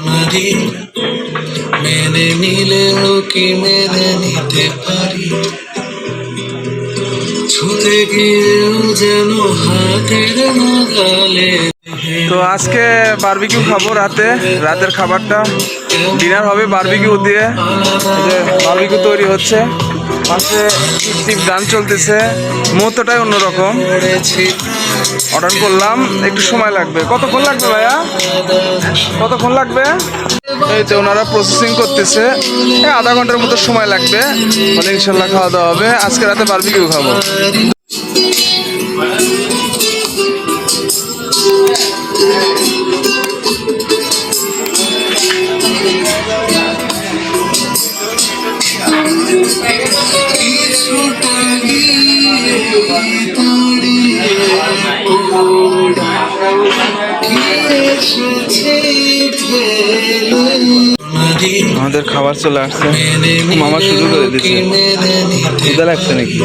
মারি মেনে নিলেও কি মেনে নিতে পারি ছুতে গিয়েও যেন হাতের নাগালে। তো আজকে বারবিকিউ খাবো রাতের খাবারটা ডিনার হবে বারবিকিউ দিয়ে। বারবিকিউ তৈরি হচ্ছে, পাশে টিপ গান চলতেছে, মুহূর্তটাই অন্যরকম। অর্ডার করলাম, একটু সময় লাগবে। কতক্ষণ লাগবে ভাইয়া? কতক্ষণ লাগবে? এই তো ওনারা প্রসেসিং করতেছে, আধা ঘন্টার মতো সময় লাগবে, মানে ইনশাল্লাহ খাওয়া দাওয়া হবে। আজকে রাতে বারবিকিউ খাবো। আমাদের খাবার চলে আসছে, মামা শুরু করে দিচ্ছে। খিদে লাগছে নাকি?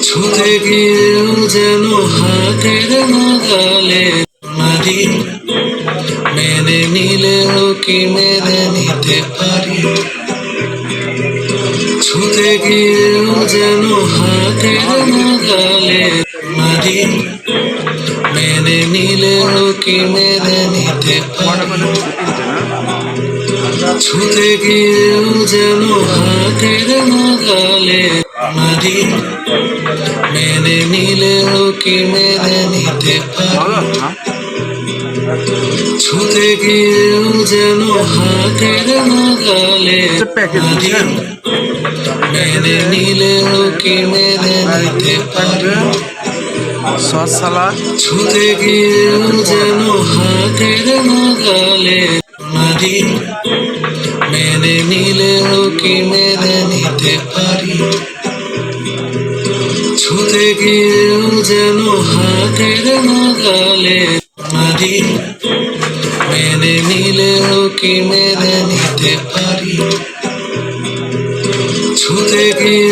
ছুতে গিয়েও যেন হাতের নাগালে মারি মেনে নিলেও কি মেনে নিতে পারি ছুতে গিয়েও যেন হাতের নাগালে মারি মেনে নিলেও কি মেনে নিতে পারি ছুতে গিয়েও যেন হাতের নাগালে মারি মেনে নিলেও কি মেনে নিতে পারি ছুতে গিয়েও যেন হাতের নাগালে মারি মেনে নিলেও কি মেনে নিতে পারি সস সালাদ ছুতে গিয়েও যেন হাতের নাগালে মারি মেনে নিলেও কি মেনে নিতে পারি ছুতে গিয়েও যেন হাতের নাগালে মারি মেনে নিলেও কি মেনে নিতে পারি ছুতে গিয়ে